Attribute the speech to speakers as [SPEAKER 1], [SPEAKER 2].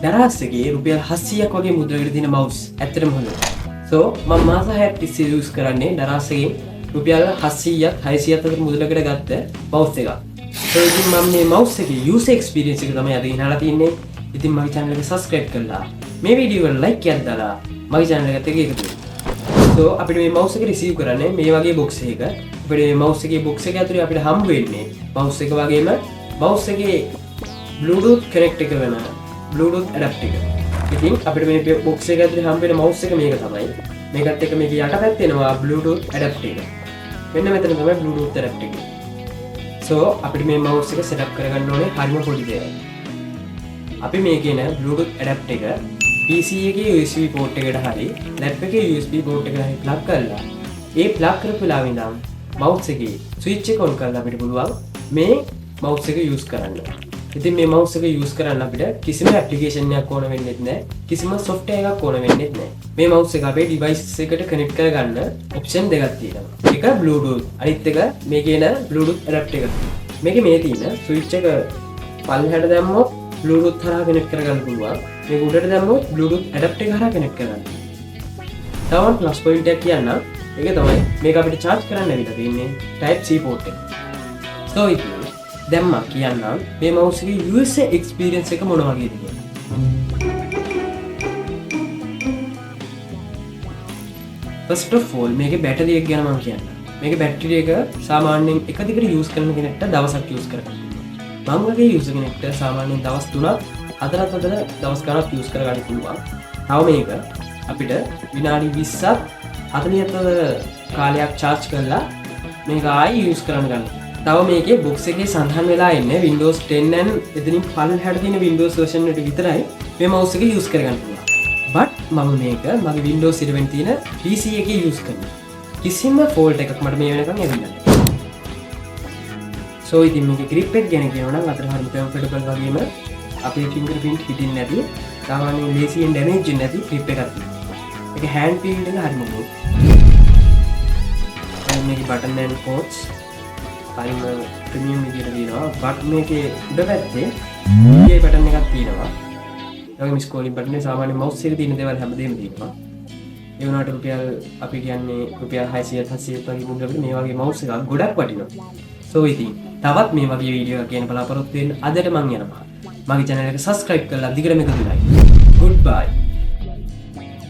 [SPEAKER 1] දරාසගේ රුපියල් 700ක් වගේ මුද්‍රයකට තියෙන mouse ඇත්තටම හොඳයි. so මම මාස 6ක් තිස්සේ use කරන්නේ දරාසගේ රුපියල් 700ක් 600ක් අතර මුදලකට ගත්ත mouse එකක්. so ඉතින් මම මේ mouse එකේ user experience එක තමයි අද ගෙනලා තින්නේ. ඉතින් මගේ channel එක subscribe කරලා මේ වීඩියෝ එකට like එකක් දාලා මගේ channel එකත් එක්ක එකතු වෙන්න. so අපිට මේ mouse එක receive කරන්නේ මේ වගේ box එකක. අපිට මේ mouse එකේ box එක ඇතුලේ අපිට හම්බ වෙන්නේ mouse එක වගේම mouse එකේ Bluetooth connect එක වෙන Bluetooth adapter එක. ඉතින් අපිට මේ box එක ඇතුලේ හම්බ වෙන mouse එක මේක තමයි. මේකත් එක්ක මේක යටපැත්තේ එනවා Bluetooth adapter එක. මෙන්න මෙතන තමයි Bluetooth adapter එක. so අපිට මේ mouse එක setup කරගන්න ඕනේ හරිම පොඩි දෙයක්. අපි මේකේ න Bluetooth adapter එක PC එකේ USB port එකට හරි laptop එකේ USB port එකට හරි plug කරලා ඒ plug කරපු වෙලාවෙ ඉඳන් mouse එකේ switch එක on කරලා අපිට පුළුවන් මේ mouse එක use කරන්න. ඉතින් මේ mouse එක use කරන්න අපිට කිසිම application එකක් ඕන වෙන්නේ නැහැ. කිසිම software එකක් ඕන වෙන්නේ නැහැ. මේ mouse එක අපේ device එකට connect කරගන්න option දෙකක් තියෙනවා. එක Bluetooth, අනිත් එක මේකේ න Bluetooth adapter එක. මේකේ මේ තියෙන switch එක පල්ලෙහාට දැම්මොත් Bluetooth හරහා connect කරගන්න පුළුවන්. මේක උඩට දැම්මොත් Bluetooth adapter එක හරහා connect කරගන්න. තවත් plus point එකක් කියන්න. ඒක තමයි මේක අපිට charge කරන්න ඇවිල්ලා තියෙන්නේ type C port එක. so ඉතින් දැන් මම කියන්නම් මේ mouse එකේ user experience එක මොන වගේද කියලා. first of all මේකේ battery එක ගැන මම කියන්නම්. මේකේ battery එක සාමාන්‍යයෙන් එක දිගට use කරන කෙනෙක්ට දවසක් use කරගන්න. මම වගේ user කෙනෙක්ට සාමාන්‍යයෙන් දවස් 3ක් 4ක් අතර දවස් ගණනක් use කරගන්න පුළුවන්. තව මේක අපිට විනාඩි 20ක් 40ක් කාලයක් charge කරලා මේක ආයි use කරන්න ගන්න. තව මේකේ box එකේ සඳහන් වෙලා ඉන්නේ Windows 10 and එතනින් පල්ලෙහාට තියෙන Windows version එකට විතරයි මේ mouse එක use කරගන්න පුළුවන්. but මම මේක මගේ Windows 11 තියෙන PC එකේ use කරනවා. කිසිම fault එකක් මට මේ වෙනකන් ඇවිල්ලා නැහැ. so ඉතින් මේකේ grip එක ගැන කියනවා නම් අතට හරිය comfortable වගේම අපේ fingerprint හිටින්නේ නැති සාමාන්‍යයෙන් ලේසියෙන් damage වෙන්නේ නැති grip එකක් තියෙනවා. මේක hand feel එක හරියම good. මේකේ button and ports හරිම ප්‍රීමියම් විදියට තියෙනවා. but මේකේ උඩ පැත්තේ මේ බටන් එකක් තියෙනවා. ඒ වගේම ස්ක්‍රෝලින් බටන් එක සාමාන්‍ය mouse එකේ තියෙන දේවල් හැමදේම තියෙනවා. ඒ වුණාට රුපියල් අපි කියන්නේ රුපියල් 600 700 වගේ මුද්‍රකට මේ වගේ mouse එකක් ගොඩක් වටිනවා. so ඉතින් තවත් මේ වගේ වීඩියෝ එකක් කියන බලාපොරොත්තු වෙන්න අදට මම යනවා. මගේ channel එක subscribe කරලා දිගටම එකතු වෙලා ඉන්න. goodbye.